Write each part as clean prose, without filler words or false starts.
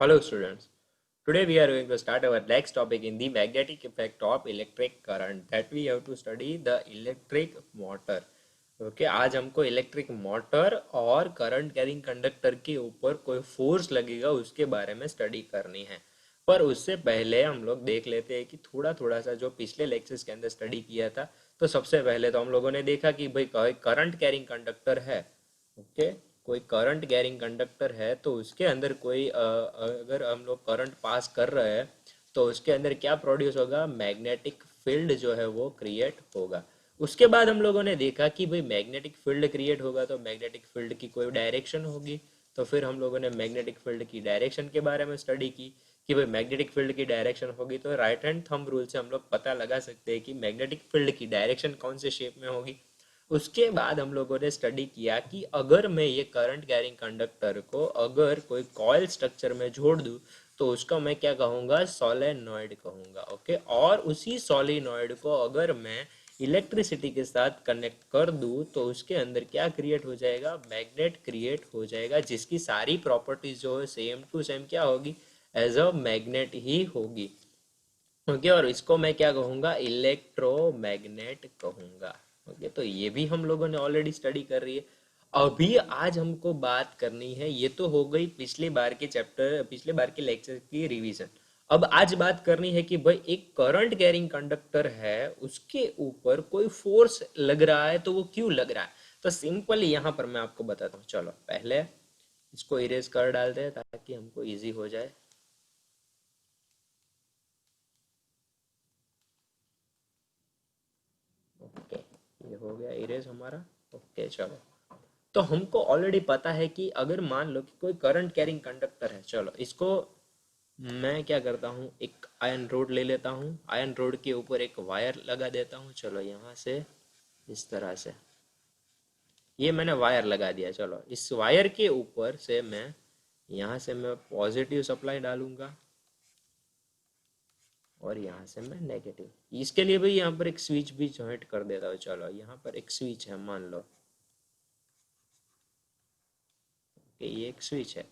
Hello students. Today we are going to start our next topic in the magnetic effect of electric current that we have to study the electric motor. Okay आज हमको electric motor और current carrying conductor के ऊपर कोई force लगेगा उसके बारे में स्टडी करनी है। पर उससे पहले हम लोग देख लेते हैं कि थोड़ा थोड़ा सा जो पिछले लेक्चर्स के अंदर स्टडी किया था। तो सबसे पहले तो हम लोगों ने देखा कि भाई करंट कैरिंग कंडक्टर है। ओके, कोई करंट कैरिंग कंडक्टर है तो उसके अंदर कोई अगर हम लोग करंट पास कर रहे हैं तो उसके अंदर क्या प्रोड्यूस होगा, मैग्नेटिक फील्ड जो है वो क्रिएट होगा। उसके बाद हम लोगों ने देखा कि भाई मैग्नेटिक फील्ड क्रिएट होगा तो मैग्नेटिक फील्ड की कोई डायरेक्शन होगी। तो फिर हम लोगों ने मैग्नेटिक फील्ड की डायरेक्शन के बारे में स्टडी की कि भाई मैग्नेटिक फील्ड की डायरेक्शन होगी तो राइट हैंड थंब रूल से हम लोग पता लगा सकते हैं कि मैग्नेटिक फील्ड की डायरेक्शन कौन से शेप में होगी। उसके बाद हम लोगों ने स्टडी किया कि अगर मैं ये करंट कैरिंग कंडक्टर को अगर कोई कॉइल स्ट्रक्चर में जोड़ दूं तो उसका मैं क्या कहूँगा, सोलेनॉइड कहूँगा। ओके, और उसी सोलेनॉइड को अगर मैं इलेक्ट्रिसिटी के साथ कनेक्ट कर दूं तो उसके अंदर क्या क्रिएट हो जाएगा, मैग्नेट क्रिएट हो जाएगा जिसकी सारी प्रॉपर्टीज जो है सेम टू सेम क्या होगी, एज अ मैग्नेट ही होगी। ओके, और इसको मैं क्या कहूँगा, इलेक्ट्रोमैग्नेट कहूँगा। ओके, तो ये भी हम लोगों ने ऑलरेडी स्टडी कर रही है। अभी आज हमको बात करनी है, ये तो हो गई पिछले बार के चैप्टर, पिछले बार के लेक्चर की रिवीजन। अब आज बात करनी है कि भाई एक करंट कैरिंग कंडक्टर है, उसके ऊपर कोई फोर्स लग रहा है तो वो क्यों लग रहा है। तो सिंपली यहाँ पर मैं आपको बताता हूँ। चलो पहले इसको इरेज कर डालते हैं ताकि हमको इजी हो जाए। ओके, ये हो गया इरेज हमारा। ओके चलो, तो हमको ऑलरेडी पता है कि अगर मान लो कि कोई करंट कैरिंग कंडक्टर है, चलो इसको मैं क्या करता हूँ, एक आयरन रोड ले लेता हूँ, आयरन रोड के ऊपर एक वायर लगा देता हूँ। चलो यहाँ से इस तरह से ये मैंने वायर लगा दिया। चलो इस वायर के ऊपर से मैं यहाँ से मैं पॉजिटिव सप्लाई डालूंगा और यहाँ से मैं नेगेटिव। इसके लिए भाई यहाँ पर एक स्विच भी जॉइंट कर देता हूँ। चलो यहाँ पर एक स्विच है, मान लो कि ये एक स्विच है,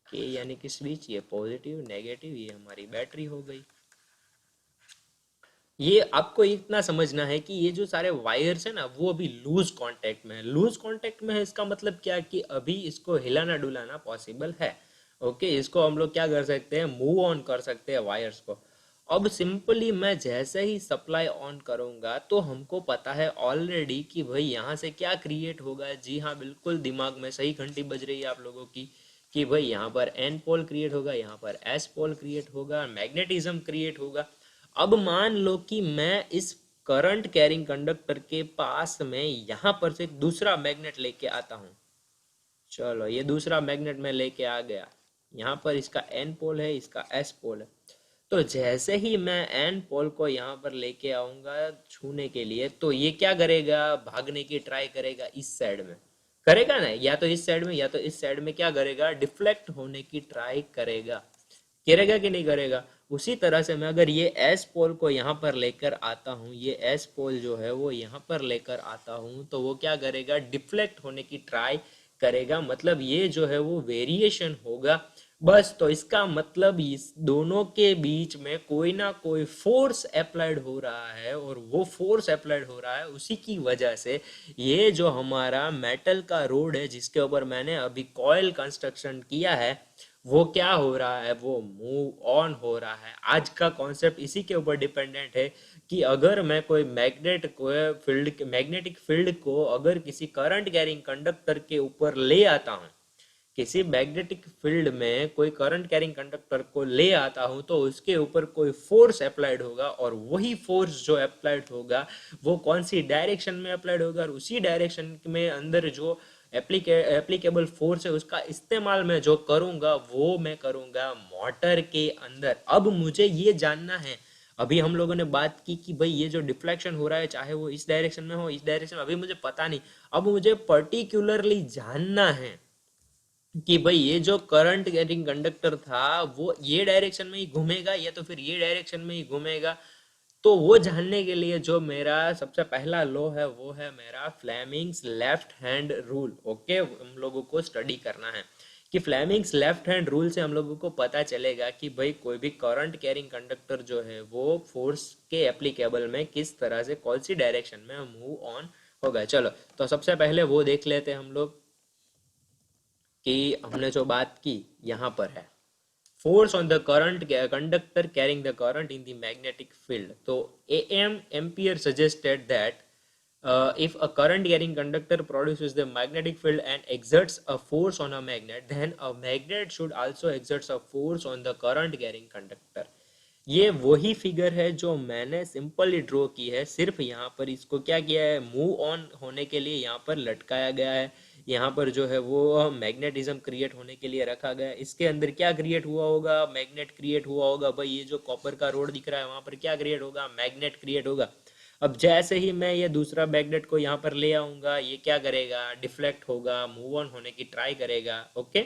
के यानी कि स्विच, ये पॉजिटिव नेगेटिव, ये हमारी बैटरी हो गई। ये आपको इतना समझना है कि ये जो सारे वायर्स है ना वो अभी लूज कांटेक्ट में है। लूज कांटेक्ट में है इसका मतलब क्या कि अभी इसको हिलाना डुलाना पॉसिबल है। ओके, इसको हम लोग क्या कर सकते हैं, मूव ऑन कर सकते हैं वायर्स को। अब सिंपली मैं जैसे ही सप्लाई ऑन करूंगा तो हमको पता है ऑलरेडी कि भाई यहाँ से क्या क्रिएट होगा। जी हाँ, बिल्कुल दिमाग में सही घंटी बज रही है आप लोगों की कि भाई यहाँ पर एन पोल क्रिएट होगा, यहाँ पर एस पोल क्रिएट होगा, मैग्नेटिज्म क्रिएट होगा। अब मान लो कि मैं इस करंट कैरिंग कंडक्टर के पास में यहां पर से एक दूसरा मैग्नेट लेके आता हूं। चलो ये दूसरा मैग्नेट मैं लेके आ गया, यहाँ पर इसका एन पोल है, इसका एस पोल है। तो जैसे ही मैं एन पोल को यहाँ पर लेके आऊंगा छूने के लिए तो ये क्या करेगा, भागने की ट्राई करेगा इस साइड में। करेगा ना, या तो इस साइड में या तो इस साइड में क्या करेगा, डिफ्लेक्ट होने की ट्राई करेगा। करेगा कि नहीं करेगा। उसी तरह से मैं अगर ये एस पोल को यहाँ पर लेकर आता हूँ, ये एस पोल जो है वो यहाँ पर लेकर आता हूँ तो वो क्या करेगा, डिफ्लेक्ट होने की ट्राई करेगा। मतलब ये जो है वो वेरिएशन होगा बस। तो इसका मतलब इस दोनों के बीच में कोई ना कोई फोर्स अप्लाइड हो रहा है और वो फोर्स अप्लाइड हो रहा है, उसी की वजह से ये जो हमारा मेटल का रोड है जिसके ऊपर मैंने अभी कॉइल कंस्ट्रक्शन किया है वो क्या हो रहा है, वो मूव ऑन हो रहा है। आज का कॉन्सेप्ट इसी के ऊपर डिपेंडेंट है कि अगर मैं कोई मैग्नेटिक फील्ड को अगर किसी करंट कैरिंग कंडक्टर के ऊपर ले आता हूँ, किसी मैग्नेटिक फील्ड में कोई करंट कैरिंग कंडक्टर को ले आता हूं तो उसके ऊपर कोई फोर्स अप्लाइड होगा और वही फोर्स जो अप्लाइड होगा वो कौन सी डायरेक्शन में अप्लाइड होगा, और उसी डायरेक्शन में अंदर जो एप्लीकेबल फोर्स है उसका इस्तेमाल मैं जो करूंगा वो मैं करूंगा मोटर के अंदर। अब मुझे ये जानना है, अभी हम लोगों ने बात की कि भाई ये जो डिफ्लेक्शन हो रहा है चाहे वो इस डायरेक्शन में हो इस डायरेक्शन में, अभी मुझे पता नहीं। अब मुझे पर्टिकुलरली जानना है कि भाई ये जो करंट कैरिंग कंडक्टर था वो ये डायरेक्शन में ही घूमेगा या तो फिर ये डायरेक्शन में ही घूमेगा। तो वो जानने के लिए जो मेरा सबसे पहला लॉ है वो है मेरा Fleming's left hand rule. Okay, हम लोगों को स्टडी करना है कि फ्लेमिंग्स लेफ्ट हैंड रूल से हम लोगों को पता चलेगा कि भाई कोई भी करंट कैरिंग कंडक्टर जो है वो फोर्स के एप्लीकेबल में किस तरह से कौन सी डायरेक्शन में मूव ऑन होगा। चलो तो सबसे पहले वो देख लेते हैं हम लोग कि हमने जो बात की यहाँ पर है force on the current conductor carrying the current in the magnetic field. So am Ampere suggested that if a current carrying conductor produces the magnetic field and exerts a force on a magnet, then a magnet should also exert a force on the current carrying conductor. ये वही figure है जो मैंने simply draw की है, सिर्फ यहाँ पर इसको क्या किया है, मूव ऑन होने के लिए यहाँ पर लटकाया गया है। यहाँ पर जो है वो मैग्नेटिज्म क्रिएट होने के लिए रखा गया है। इसके अंदर क्या क्रिएट हुआ होगा, मैग्नेट क्रिएट हुआ होगा। भाई ये जो कॉपर का रोड दिख रहा है वहां पर क्या क्रिएट होगा, मैग्नेट क्रिएट होगा। अब जैसे ही मैं ये दूसरा मैग्नेट को यहाँ पर ले आऊंगा, ये क्या करेगा, डिफ्लेक्ट होगा, मूव ऑन होने की ट्राई करेगा। ओके,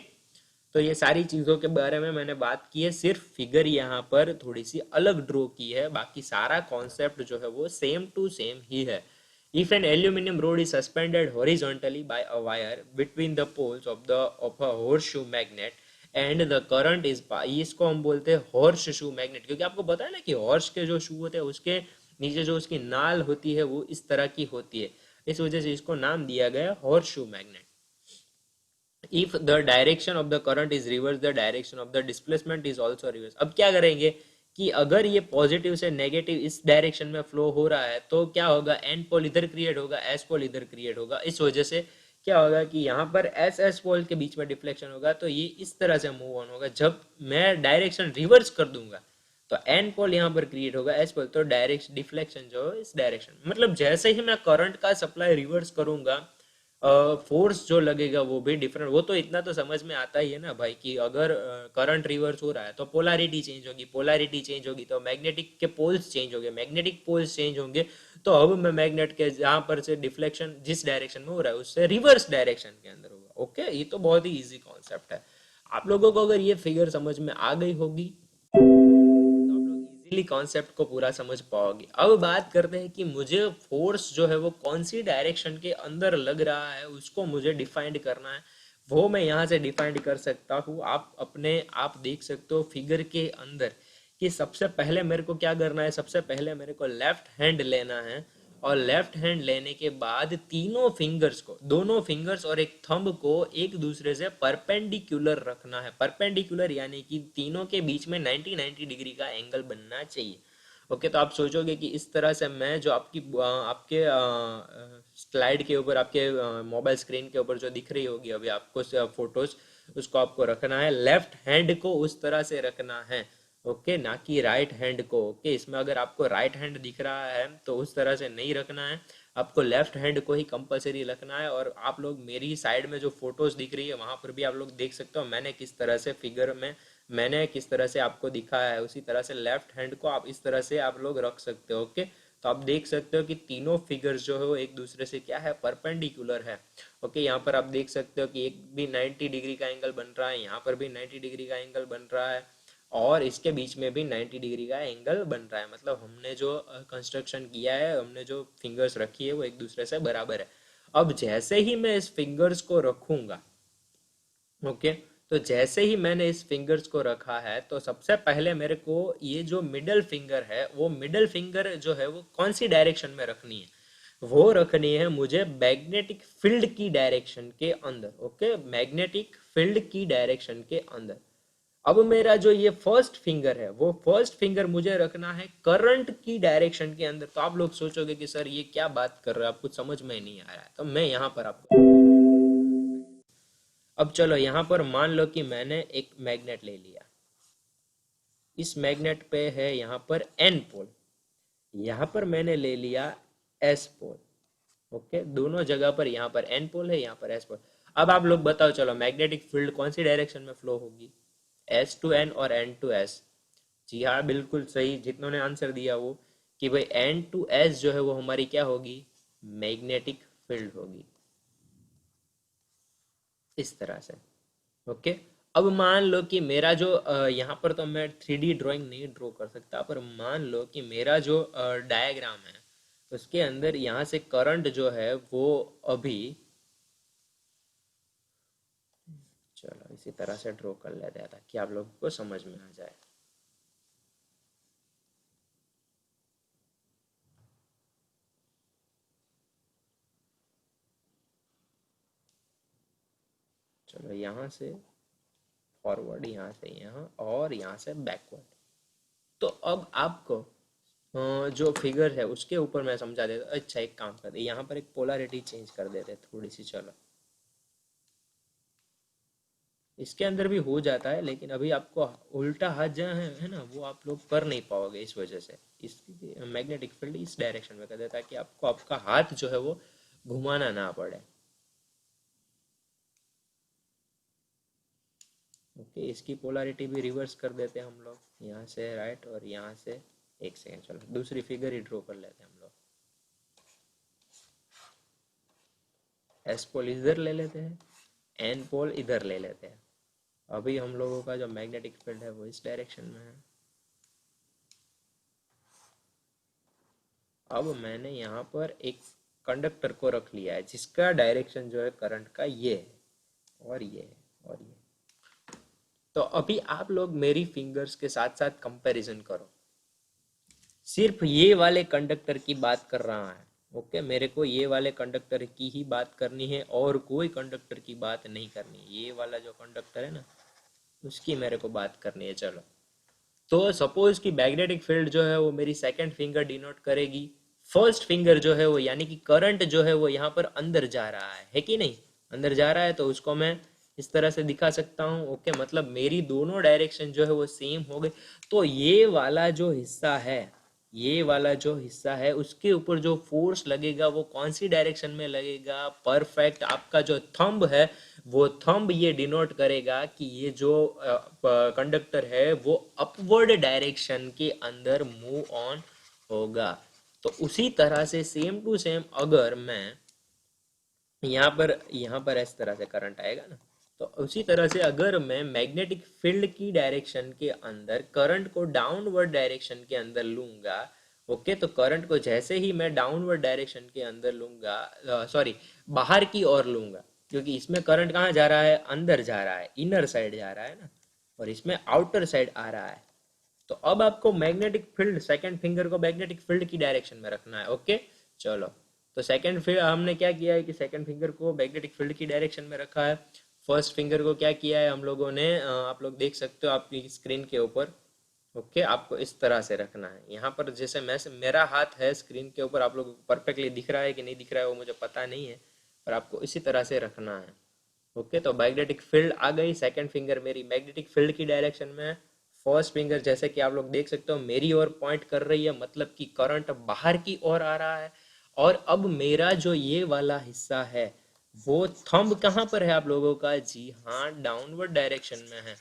तो ये सारी चीज़ों के बारे में मैंने बात की है, सिर्फ फिगर यहाँ पर थोड़ी सी अलग ड्रॉ की है, बाकी सारा कॉन्सेप्ट जो है वो सेम टू सेम ही है। If an aluminum rod is suspended horizontally by a wire between the poles of a horseshoe magnet and the current is इसको हम बोलते हैं हॉर्स शू मैग्नेट, क्योंकि आपको पता है ना कि हॉर्स के जो शू होते हैं उसके नीचे जो उसकी नाल होती है वो इस तरह की होती है, इस वजह से इसको नाम दिया गया horse shoe magnet. If the direction of the current is reverse, the direction of the displacement is also reverse. अब क्या करेंगे कि अगर ये पॉजिटिव से नेगेटिव इस डायरेक्शन में फ्लो हो रहा है तो क्या होगा, एन पोल इधर क्रिएट होगा, एस पोल इधर क्रिएट होगा। इस वजह से क्या होगा कि यहाँ पर एस एस पोल के बीच में डिफ्लेक्शन होगा, तो ये इस तरह से मूव ऑन होगा। जब मैं डायरेक्शन रिवर्स कर दूंगा तो एन पोल यहाँ पर क्रिएट होगा, एस पोल, तो डायरेक्शन डिफ्लेक्शन जो है इस डायरेक्शन, मतलब जैसे ही मैं करंट का सप्लाई रिवर्स करूंगा फोर्स जो लगेगा वो भी डिफरेंट। वो तो इतना तो समझ में आता ही है ना भाई कि अगर करंट रिवर्स हो रहा है तो पोलैरिटी चेंज होगी, पोलैरिटी चेंज होगी तो मैग्नेटिक के पोल्स चेंज होंगे, मैग्नेटिक पोल्स चेंज होंगे। तो अब मैं मैग्नेट के जहां पर से डिफ्लेक्शन जिस डायरेक्शन में हो रहा है उससे रिवर्स डायरेक्शन के अंदर होगा। ओके, ये तो बहुत ही इजी कॉन्सेप्ट है। आप लोगों को अगर ये फिगर समझ में आ गई होगी इजीली कॉन्सेप्ट को पूरा समझ पाओगे। अब बात करते हैं कि मुझे फोर्स जो है वो कौन सी डायरेक्शन के अंदर लग रहा है उसको मुझे डिफाइंड करना है। वो मैं यहाँ से डिफाइंड कर सकता हूँ, आप देख सकते हो फिगर के अंदर कि सबसे पहले मेरे को क्या करना है, सबसे पहले मेरे को लेफ्ट हैंड लेना है और लेफ्ट हैंड लेने के बाद तीनों फिंगर्स को, दोनों फिंगर्स और एक थंब को एक दूसरे से परपेंडिकुलर रखना है। परपेंडिकुलर यानी कि तीनों के बीच में 90 डिग्री का एंगल बनना चाहिए। ओके, तो आप सोचोगे कि इस तरह से मैं जो आपके स्लाइड के ऊपर, आपके मोबाइल स्क्रीन के ऊपर जो दिख रही होगी अभी आपको फोटोज, उसको आपको रखना है, लेफ्ट हैंड को उस तरह से रखना है। ओके, ना कि राइट हैंड को। ओके, इसमें अगर आपको राइट हैंड दिख रहा है तो उस तरह से नहीं रखना है, आपको लेफ्ट हैंड को ही कंपलसरी रखना है। और आप लोग मेरी साइड में जो फोटोज दिख रही है वहां पर भी आप लोग देख सकते हो मैंने किस तरह से फिगर में मैंने किस तरह से आपको दिखाया है, उसी तरह से लेफ्ट हैंड को आप इस तरह से आप लोग रख सकते हो। ओके, तो आप देख सकते हो कि तीनों फिगर्स जो है वो एक दूसरे से क्या है, परपेंडिकुलर है। ओके, यहाँ पर आप देख सकते हो कि एक भी 90 डिग्री का एंगल बन रहा है, यहाँ पर भी 90 डिग्री का एंगल बन रहा है और इसके बीच में भी 90 डिग्री का एंगल बन रहा है। मतलब हमने जो कंस्ट्रक्शन किया है, हमने जो फिंगर्स रखी है वो एक दूसरे से बराबर है। अब जैसे ही मैं इस फिंगर्स को रखूंगा, ओके, तो जैसे ही मैंने इस फिंगर्स को रखा है तो सबसे पहले मेरे को ये जो मिडल फिंगर है, वो मिडल फिंगर जो है वो कौन सी डायरेक्शन में रखनी है, वो रखनी है मुझे मैग्नेटिक फील्ड की डायरेक्शन के अंदर। ओके, मैग्नेटिक फील्ड की डायरेक्शन के अंदर। अब मेरा जो ये फर्स्ट फिंगर है वो फर्स्ट फिंगर मुझे रखना है करंट की डायरेक्शन के अंदर। तो आप लोग सोचोगे कि सर ये क्या बात कर रहे हो, आप कुछ समझ में नहीं आ रहा है, तो मैं यहाँ पर आपको, अब चलो यहाँ पर मान लो कि मैंने एक मैग्नेट ले लिया, इस मैग्नेट पे है यहाँ पर एन पोल, यहाँ पर मैंने ले लिया एस पोल। ओके, दोनों जगह पर यहाँ पर एन पोल है, यहाँ पर एस पोल। अब आप लोग बताओ, चलो मैग्नेटिक फील्ड कौन सी डायरेक्शन में फ्लो होगी, एस टू एन और एन टू एस। जी हाँ, बिल्कुल सही, जितनों ने आंसर दिया वो कि भाई एन टू एस जो है वो हमारी क्या होगी, मैग्नेटिक फील्ड होगी, इस तरह से। ओके, अब मान लो कि मेरा जो यहाँ पर तो मैं 3D ड्राइंग नहीं ड्रॉ कर सकता, पर मान लो कि मेरा जो डायग्राम है उसके अंदर यहाँ से करंट जो है वो अभी, चलो इसी तरह से ड्रॉ कर लेते हैं ताकि आप लोगों को समझ में आ जाए। चलो यहाँ से फॉरवर्ड, यहाँ से यहाँ, और यहाँ से बैकवर्ड। तो अब आपको जो फिगर है उसके ऊपर मैं समझा देता। अच्छा एक काम करते, यहाँ पर एक पोलैरिटी चेंज कर देते थोड़ी सी। चलो इसके अंदर भी हो जाता है, लेकिन अभी आपको उल्टा हाथ जहाँ है ना, वो आप लोग कर नहीं पाओगे इस वजह से। इस मैग्नेटिक फील्ड इस डायरेक्शन में कर देता है कि आपको आपका हाथ जो है वो घुमाना ना पड़े। ओके, इसकी पोलैरिटी भी रिवर्स कर देते हैं हम लोग, यहाँ से राइट और यहाँ से। एक सेकेंड, चलो दूसरी फिगर ही ड्रॉ कर लेते हैं हम लोग। एस पोल इधर ले लेते हैं, एन पोल इधर ले लेते हैं। अभी हम लोगों का जो मैग्नेटिक फील्ड है वो इस डायरेक्शन में है। अब मैंने यहाँ पर एक कंडक्टर को रख लिया है जिसका डायरेक्शन जो है करंट का ये है, और ये है, और ये। तो अभी आप लोग मेरी फिंगर्स के साथ साथ कंपैरिजन करो। सिर्फ ये वाले कंडक्टर की बात कर रहा है। ओके, मेरे को ये वाले कंडक्टर की ही बात करनी है और कोई कंडक्टर की बात नहीं करनी। ये वाला जो कंडक्टर है ना, उसकी मेरे को बात करनी है। चलो, तो सपोज कि मैग्नेटिक फील्ड जो है वो मेरी सेकंड फिंगर डिनोट करेगी। फर्स्ट फिंगर जो है वो, यानी कि करंट जो है वो यहाँ पर अंदर जा रहा है कि नहीं? अंदर जा रहा है, तो उसको मैं इस तरह से दिखा सकता हूँ। ओके, मतलब मेरी दोनों डायरेक्शन जो है वो सेम हो गई। तो ये वाला जो हिस्सा है, ये वाला जो हिस्सा है उसके ऊपर जो फोर्स लगेगा वो कौन सी डायरेक्शन में लगेगा? परफेक्ट, आपका जो थंब है वो थंब ये डिनोट करेगा कि ये जो कंडक्टर है वो अपवर्ड डायरेक्शन के अंदर मूव ऑन होगा। तो उसी तरह से सेम टू सेम अगर मैं यहाँ पर इस तरह से करंट आएगा ना, तो उसी तरह से अगर मैं मैग्नेटिक फील्ड की डायरेक्शन के अंदर करंट को डाउनवर्ड डायरेक्शन के अंदर लूंगा। ओके, तो करंट को जैसे ही मैं डाउनवर्ड डायरेक्शन के अंदर लूंगा, सॉरी बाहर की ओर लूंगा, क्योंकि इसमें करंट कहाँ जा रहा है? अंदर जा रहा है, इनर साइड जा रहा है ना, और इसमें आउटर साइड आ रहा है। तो अब आपको मैग्नेटिक फील्ड, सेकंड फिंगर को मैग्नेटिक फील्ड की डायरेक्शन में रखना है। ओके, चलो, तो सेकंड फिर हमने क्या किया है कि सेकंड फिंगर को मैग्नेटिक फील्ड की डायरेक्शन में रखा है। फर्स्ट फिंगर को क्या किया है हम लोगों ने, आप लोग देख सकते हो आपकी स्क्रीन के ऊपर। ओके, आपको इस तरह से रखना है। यहाँ पर जैसे मैं, मेरा हाथ है स्क्रीन के ऊपर, आप लोगों को परफेक्टली दिख रहा है कि नहीं दिख रहा है वो मुझे पता नहीं है, पर आपको इसी तरह से रखना है। ओके, तो मैग्नेटिक फील्ड आ गई, सेकंड फिंगर मेरी मैग्नेटिक फील्ड की डायरेक्शन में है। फर्स्ट फिंगर जैसे कि आप लोग देख सकते हो मेरी ओर पॉइंट कर रही है, मतलब कि करंट बाहर की ओर आ रहा है। और अब मेरा जो ये वाला हिस्सा है वो थंब कहाँ पर है आप लोगों का? जी हाँ, डाउनवर्ड डायरेक्शन में है।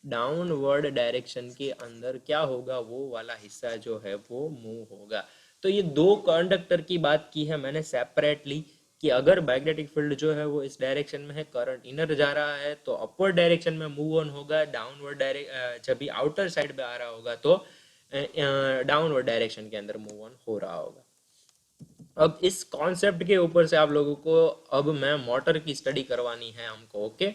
डाउनवर्ड डायरेक्शन के अंदर क्या होगा? वो वाला हिस्सा जो है वो मूव होगा। तो ये दो कंडक्टर की बात की है मैंने सेपरेटली, कि अगर मैग्नेटिक फील्ड जो है वो इस डायरेक्शन में है, करंट इनर जा रहा है, तो अपवर्ड डायरेक्शन में मूव ऑन होगा। डाउनवर्ड डायरेक्शन जब भी आउटर साइड पे आ रहा होगा तो डाउनवर्ड डायरेक्शन के अंदर मूव ऑन हो रहा होगा। अब इस कॉन्सेप्ट के ऊपर से आप लोगों को अब मैं मोटर की स्टडी करवानी है हमको। ओके,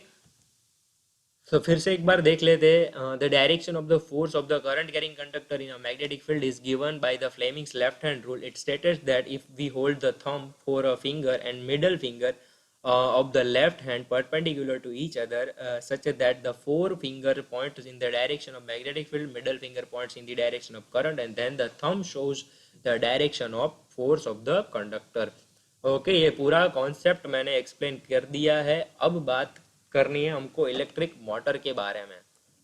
तो फिर से एक बार देख लेते हैं। The direction of the force of the current carrying conductor in a magnetic field is given by the Fleming's left hand rule. It stated that if we hold the thumb for a finger and middle finger of the left hand perpendicular to each other, such that the forefinger points in the direction of magnetic field, middle finger points in the direction of current, and then the thumb shows the direction of force of the conductor. Okay, ये पूरा concept मैंने explain कर दिया है। अब बात करनी है हमको इलेक्ट्रिक मोटर के बारे में।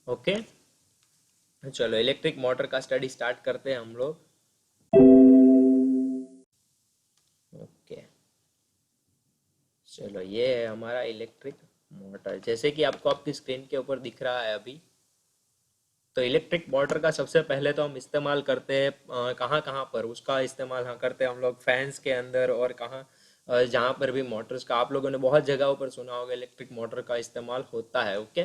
ओके, चलो इलेक्ट्रिक मोटर का स्टडी स्टार्ट करते हैं हम लोग। ओके, चलो ये है हमारा इलेक्ट्रिक मोटर, जैसे कि आपको आपकी स्क्रीन के ऊपर दिख रहा है अभी। तो इलेक्ट्रिक मोटर का सबसे पहले तो हम इस्तेमाल करते हैं कहाँ कहाँ पर उसका इस्तेमाल हाँ करते हैं हम लोग? फैंस के अंदर, और कहाँ जहाँ पर भी मोटर्स का आप लोगों ने बहुत जगहों पर सुना होगा इलेक्ट्रिक मोटर का इस्तेमाल होता है। ओके,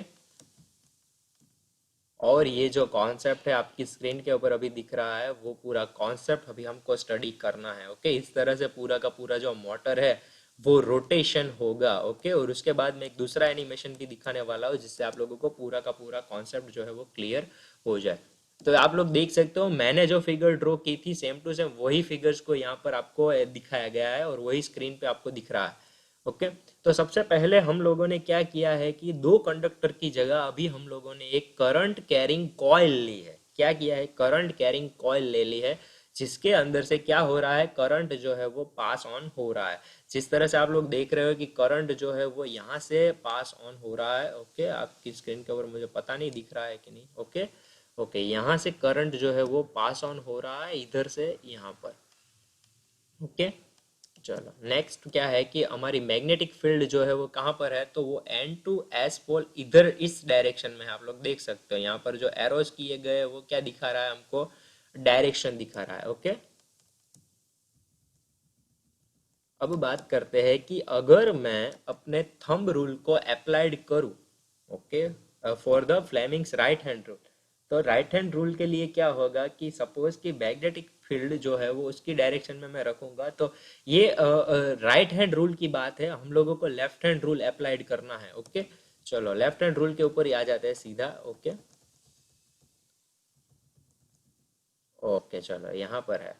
और ये जो कॉन्सेप्ट है आपकी स्क्रीन के ऊपर अभी दिख रहा है, वो पूरा कॉन्सेप्ट अभी हमको स्टडी करना है। ओके, इस तरह से पूरा का पूरा जो मोटर है वो रोटेशन होगा। ओके, और उसके बाद मैं एक दूसरा एनिमेशन भी दिखाने वाला हूँ जिससे आप लोगों को पूरा का पूरा कॉन्सेप्ट जो है वो क्लियर हो जाए। तो आप लोग देख सकते हो मैंने जो फिगर ड्रॉ की थी सेम टू सेम वही फिगर्स को यहाँ पर आपको दिखाया गया है और वही स्क्रीन पे आपको दिख रहा है। ओके, तो सबसे पहले हम लोगों ने क्या किया है कि दो कंडक्टर की जगह अभी हम लोगों ने एक करंट कैरिंग कॉइल ली है। क्या किया है, करंट कैरिंग कॉइल ले ली है, जिसके अंदर से क्या हो रहा है, करंट जो है वो पास ऑन हो रहा है। जिस तरह से आप लोग देख रहे हो कि करंट जो है वो यहाँ से पास ऑन हो रहा है। ओके, आपकी स्क्रीन के ऊपर मुझे पता नहीं दिख रहा है कि नहीं। ओके, ओके, यहाँ से करंट जो है वो पास ऑन हो रहा है इधर से यहाँ पर। ओके, चलो नेक्स्ट क्या है कि हमारी मैग्नेटिक फील्ड जो है वो कहाँ पर है, तो वो एन टू एस पोल इधर इस डायरेक्शन में है। आप लोग देख सकते हो यहाँ पर जो एरोज किए गए हैं, वो क्या दिखा रहा है हमको, डायरेक्शन दिखा रहा है। ओके, अब बात करते हैं कि अगर मैं अपने थंब रूल को अप्लाइड करूं, okay, for the Fleming's right hand rule, तो राइट हैंड रूल के लिए क्या होगा कि सपोज कि मैग्नेटिक फील्ड जो है वो उसकी डायरेक्शन में मैं रखूंगा, तो ये राइट हैंड रूल की बात है, हम लोगों को लेफ्ट हैंड रूल अप्लाइड करना है। ओके, चलो लेफ्ट हैंड रूल के ऊपर ही आ जाते हैं सीधा। ओके, ओके, चलो यहाँ पर है।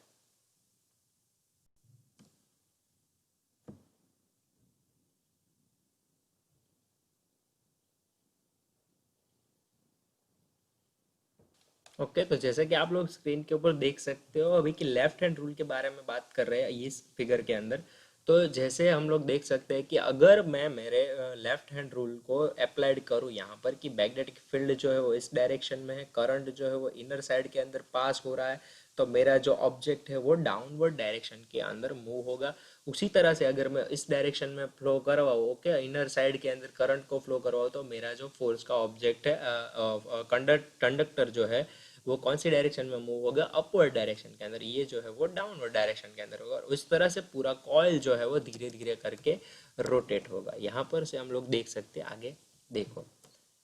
ओके, तो जैसे कि आप लोग स्क्रीन के ऊपर देख सकते हो अभी कि लेफ्ट हैंड रूल के बारे में बात कर रहे हैं इस फिगर के अंदर। तो जैसे हम लोग देख सकते हैं कि अगर मैं मेरे लेफ्ट हैंड रूल को अप्लाइड करूँ यहाँ पर कि मैग्नेटिक फील्ड जो है वो इस डायरेक्शन में है, करंट जो है वो इनर साइड के अंदर पास हो रहा है, तो मेरा जो ऑब्जेक्ट है वो डाउनवर्ड डायरेक्शन के अंदर मूव होगा। उसी तरह से अगर मैं इस डायरेक्शन में फ्लो करवाऊँ, ओके, इनर साइड के अंदर करंट को फ्लो करवाऊँ, तो मेरा जो फोर्स का ऑब्जेक्ट है, कंडक्टर जो है वो कौन सी डायरेक्शन में मूव होगा, अपवर्ड डायरेक्शन के अंदर, ये जो है वो डाउनवर्ड डायरेक्शन के अंदर होगा। और उस तरह से पूरा कॉइल जो है वो धीरे धीरे करके रोटेट होगा। यहाँ पर से हम लोग देख सकते हैं, आगे देखो,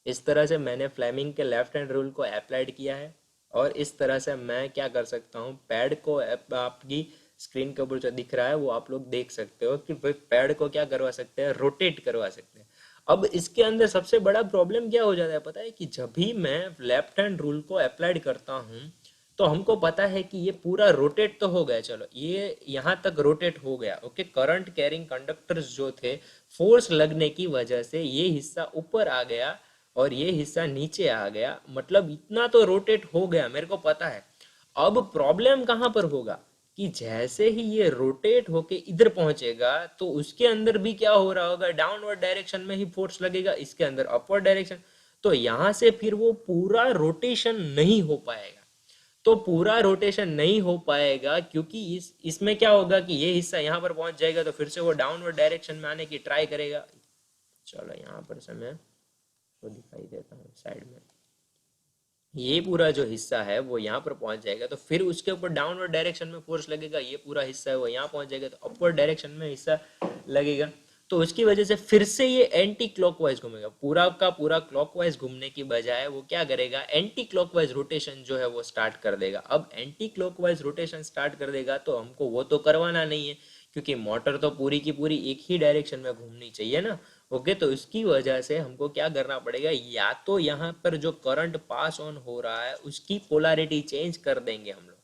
इस तरह से मैंने फ्लेमिंग के लेफ्ट हैंड रूल को अप्लाइड किया है। और इस तरह से मैं क्या कर सकता हूँ, पैड को आपकी स्क्रीन के ऊपर जो दिख रहा है वो आप लोग देख सकते हो कि भाई पैड को क्या करवा सकते हैं, रोटेट करवा सकते हैं। अब इसके अंदर सबसे बड़ा प्रॉब्लम क्या हो जाता है पता है, कि जब भी मैं लेफ्ट हैंड रूल को अप्लाइड करता हूँ तो हमको पता है कि ये पूरा रोटेट तो हो गया, चलो ये यहाँ तक रोटेट हो गया। ओके, करंट कैरिंग कंडक्टर्स जो थे, फोर्स लगने की वजह से ये हिस्सा ऊपर आ गया और ये हिस्सा नीचे आ गया, मतलब इतना तो रोटेट हो गया मेरे को पता है। अब प्रॉब्लम कहाँ पर होगा कि जैसे ही ये रोटेट होके इधर पहुंचेगा तो उसके अंदर भी क्या हो रहा होगा, डाउनवर्ड डायरेक्शन में ही फोर्स लगेगा, इसके अंदर अपवर्ड डायरेक्शन। तो यहां से फिर वो पूरा रोटेशन नहीं हो पाएगा। तो पूरा रोटेशन नहीं हो पाएगा क्योंकि इस इसमें क्या होगा कि ये हिस्सा यहाँ पर पहुंच जाएगा तो फिर से वो डाउनवर्ड डायरेक्शन में आने की ट्राई करेगा। चलो यहाँ पर से मैं वो दिखाई देता हूँ साइड में, ये पूरा जो हिस्सा है वो यहाँ पर पहुंच जाएगा तो फिर उसके ऊपर डाउनवर्ड डायरेक्शन में फोर्स लगेगा, ये पूरा हिस्सा है वो यहाँ पहुंच जाएगा तो अपवर्ड डायरेक्शन में हिस्सा लगेगा। तो उसकी वजह से फिर से ये एंटी क्लॉकवाइज घूमेगा, पूरा का पूरा क्लॉकवाइज घूमने की बजाय वो क्या करेगा, एंटी क्लॉकवाइज रोटेशन जो है वो स्टार्ट कर देगा। अब एंटी क्लॉकवाइज रोटेशन स्टार्ट कर देगा तो हमको वो तो करवाना नहीं है, क्योंकि मोटर तो पूरी की पूरी एक ही डायरेक्शन में घूमनी चाहिए ना। ओके, तो इसकी वजह से हमको क्या करना पड़ेगा, या तो यहाँ पर जो करंट पास ऑन हो रहा है उसकी पोलैरिटी चेंज कर देंगे हम लोग।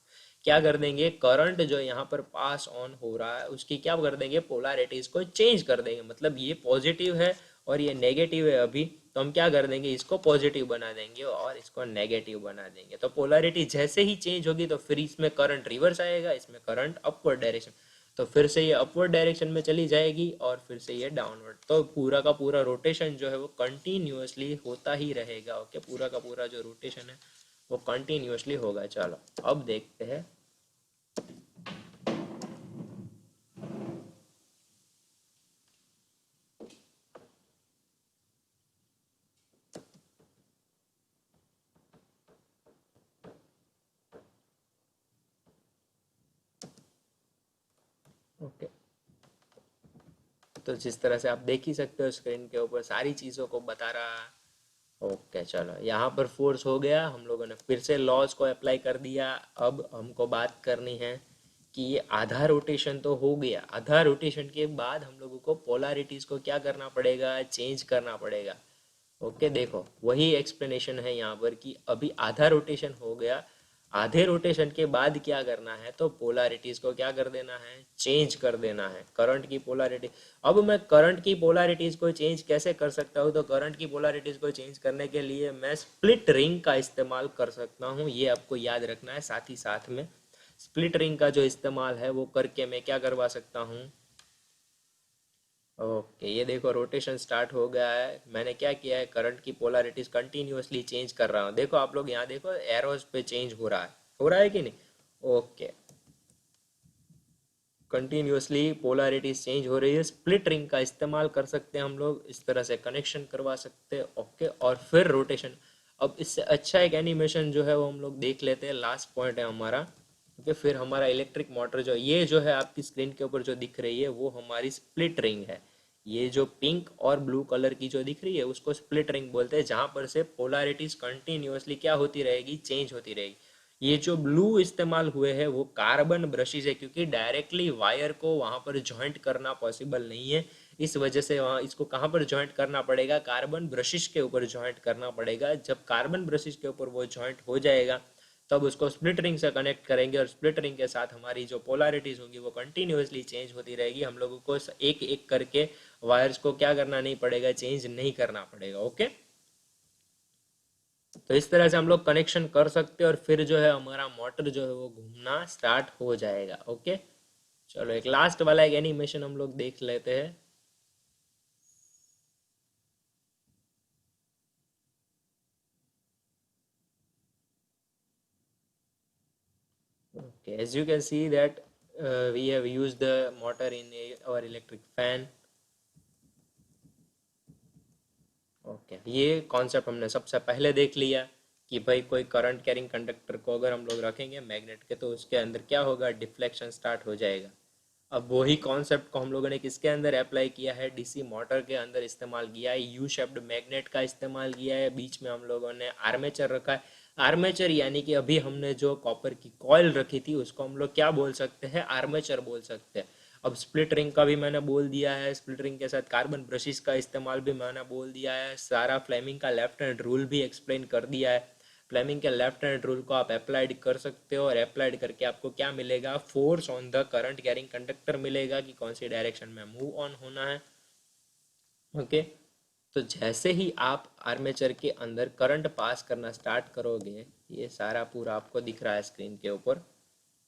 क्या कर देंगे, करंट जो यहाँ पर पास ऑन हो रहा है उसकी क्या कर देंगे, पोलैरिटीज को चेंज कर देंगे। मतलब ये पॉजिटिव है और ये नेगेटिव है अभी, तो हम क्या कर देंगे, इसको पॉजिटिव बना देंगे और इसको नेगेटिव बना देंगे। तो पोलैरिटी जैसे ही चेंज होगी तो फिर इसमें करंट रिवर्स आएगा, इसमें करंट अपवर्ड डायरेक्शन, तो फिर से ये अपवर्ड डायरेक्शन में चली जाएगी और फिर से ये डाउनवर्ड। तो पूरा का पूरा रोटेशन जो है वो कंटिन्यूअसली होता ही रहेगा। ओके, पूरा का पूरा जो रोटेशन है वो कंटिन्यूअसली होगा। चलो अब देखते हैं। ओके, तो जिस तरह से आप देख ही सकते हो स्क्रीन के ऊपर सारी चीज़ों को बता रहा है। ओके, चलो यहाँ पर फोर्स हो गया, हम लोगों ने फिर से लॉज को अप्लाई कर दिया। अब हमको बात करनी है कि ये आधा रोटेशन तो हो गया, आधा रोटेशन के बाद हम लोगों को पोलैरिटीज को क्या करना पड़ेगा, चेंज करना पड़ेगा। ओके, देखो वही एक्सप्लेनेशन है यहाँ पर कि अभी आधा रोटेशन हो गया, आधे रोटेशन के बाद क्या करना है, तो पोलैरिटीज को क्या कर देना है, चेंज कर देना है, करंट की पोलैरिटी। अब मैं करंट की पोलैरिटीज को चेंज कैसे कर सकता हूँ, तो करंट की पोलैरिटीज को चेंज करने के लिए मैं स्प्लिट रिंग का इस्तेमाल कर सकता हूँ, ये आपको याद रखना है। साथ ही साथ में स्प्लिट रिंग का जो इस्तेमाल है वो करके मैं क्या करवा सकता हूँ। ओके, ये देखो रोटेशन स्टार्ट हो गया है, मैंने क्या किया है, करंट की पोलैरिटीज कंटिन्यूअसली चेंज कर रहा हूँ। देखो आप लोग यहाँ देखो एरोज पे चेंज हो रहा है कि नहीं। ओके, कंटिन्यूअसली पोलैरिटीज चेंज हो रही है, स्प्लिट रिंग का इस्तेमाल कर सकते हैं हम लोग, इस तरह से कनेक्शन करवा सकते हैं। ओके, और फिर रोटेशन। अब इससे अच्छा एक एनिमेशन जो है वो हम लोग देख लेते हैं, लास्ट पॉइंट है हमारा। ओके, फिर हमारा इलेक्ट्रिक मोटर जो ये जो है आपकी स्क्रीन के ऊपर जो दिख रही है वो हमारी स्प्लिट रिंग है। ये जो पिंक और ब्लू कलर की जो दिख रही है उसको स्प्लिट रिंग बोलते हैं, जहां पर से पोलैरिटीज कंटिन्यूअसली क्या होती रहेगी, चेंज होती रहेगी। ये जो ब्लू इस्तेमाल हुए हैं वो कार्बन ब्रशेज है, क्योंकि डायरेक्टली वायर को वहां पर जॉइंट करना पॉसिबल नहीं है। इस वजह से वहाँ इसको कहाँ पर जॉइंट करना पड़ेगा, कार्बन ब्रशेज के ऊपर जॉइंट करना पड़ेगा। जब कार्बन ब्रशेज के ऊपर वो जॉइंट हो जाएगा तब उसको स्प्लिट रिंग से कनेक्ट करेंगे, और स्प्लिट रिंग के साथ हमारी जो पोलैरिटीज होगी वो कंटिन्यूअसली चेंज होती रहेगी। हम लोगों को एक एक करके वायर्स को क्या करना नहीं पड़ेगा, चेंज नहीं करना पड़ेगा। ओके, तो इस तरह से हम लोग कनेक्शन कर सकते हैं, और फिर जो है हमारा मोटर जो है वो घूमना स्टार्ट हो जाएगा। ओके, चलो एक लास्ट वाला एक एनिमेशन हम लोग देख लेते हैं। Okay, as you can see that we have used the motor in our electric fan. Okay, ये कॉन्सेप्ट हमने सबसे पहले देख लिया कि भाई कोई करंट कैरिंग कंडक्टर को अगर हम लोग रखेंगे मैग्नेट के तो उसके अंदर क्या होगा, डिफ्लेक्शन स्टार्ट हो जाएगा। अब वही कॉन्सेप्ट को हम लोगों ने किसके अंदर अप्लाई किया है, डीसी मोटर के अंदर इस्तेमाल किया है, यू शेप्ड मैग्नेट का इस्तेमाल किया है, बीच में हम लोगों ने आर्मेचर रखा है। आर्मेचर यानी कि अभी हमने जो कॉपर की कॉइल रखी थी उसको हम लोग क्या बोल सकते हैं, आर्मेचर बोल सकते हैं। अब स्प्लिट रिंग का भी मैंने बोल दिया है, स्प्लिट रिंग के साथ कार्बन ब्रशेस का इस्तेमाल भी मैंने बोल दिया है, सारा फ्लेमिंग का लेफ्ट हैंड रूल भी एक्सप्लेन कर दिया है। फ्लेमिंग के लेफ्ट हैंड रूल को आप अप्लाइड कर सकते हो, और अप्लाइड करके आपको क्या मिलेगा, force on the current carrying conductor मिलेगा कि कौन सी डायरेक्शन में मूव ऑन होना है। ओके, तो जैसे ही आप आर्मेचर के अंदर करंट पास करना स्टार्ट करोगे, ये सारा पूरा आपको दिख रहा है स्क्रीन के ऊपर,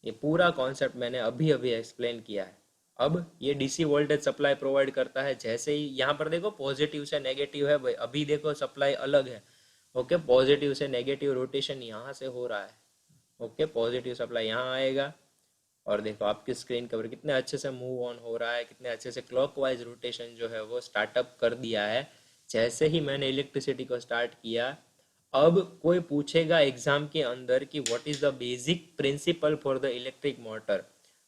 ये पूरा कॉन्सेप्ट मैंने अभी अभी एक्सप्लेन किया है। अब ये डीसी वोल्टेज सप्लाई प्रोवाइड करता है, जैसे ही यहाँ पर देखो पॉजिटिव से नेगेटिव है भाई, अभी देखो सप्लाई अलग है। ओके, पॉजिटिव से नेगेटिव रोटेशन यहाँ से हो रहा है। ओके, पॉजिटिव सप्लाई यहाँ आएगा, और देखो आपकी स्क्रीन के ऊपर कितने अच्छे से मूव ऑन हो रहा है, कितने अच्छे से क्लॉकवाइज रोटेशन जो है वो स्टार्टअप कर दिया है जैसे ही मैंने इलेक्ट्रिसिटी को स्टार्ट किया। अब कोई पूछेगा एग्जाम के अंदर कि what is the basic principle for the electric motor,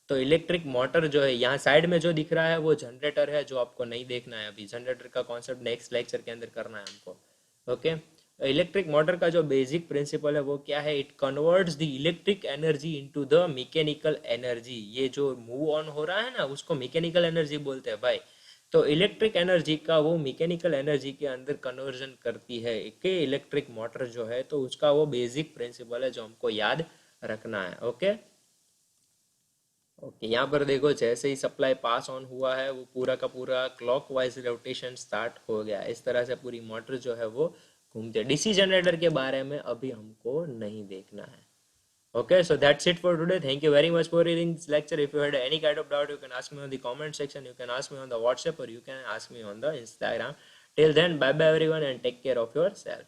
तो इलेक्ट्रिक मोटर जो है यहाँ साइड में जो दिख रहा है वो जनरेटर है, जो आपको नहीं देखना है अभी, जनरेटर का कॉन्सेप्ट नेक्स्ट लेक्चर के अंदर करना है हमको। ओके, इलेक्ट्रिक मोटर का जो बेसिक प्रिंसिपल है वो क्या है, it converts the electric energy into the mechanical energy. ये जो मूव ऑन हो रहा है ना उसको मैकेनिकल एनर्जी बोलते हैं भाई। तो इलेक्ट्रिक एनर्जी का वो मैकेनिकल एनर्जी के अंदर कन्वर्जन करती है कि इलेक्ट्रिक मोटर जो है, तो उसका वो बेसिक प्रिंसिपल है जो हमको याद रखना है। ओके, ओके, यहाँ पर देखो जैसे ही सप्लाई पास ऑन हुआ है वो पूरा का पूरा क्लॉकवाइज रोटेशन स्टार्ट हो गया, इस तरह से पूरी मोटर जो है वो घूमती है। डीसी जनरेटर के बारे में अभी हमको नहीं देखना है। Okay, so that's it for today. Thank you very much for reading this lecture. If you had any kind of doubt, you can ask me on the comment section. You can ask me on the WhatsApp, or you can ask me on the Instagram. Till then, bye bye everyone, and take care of yourself.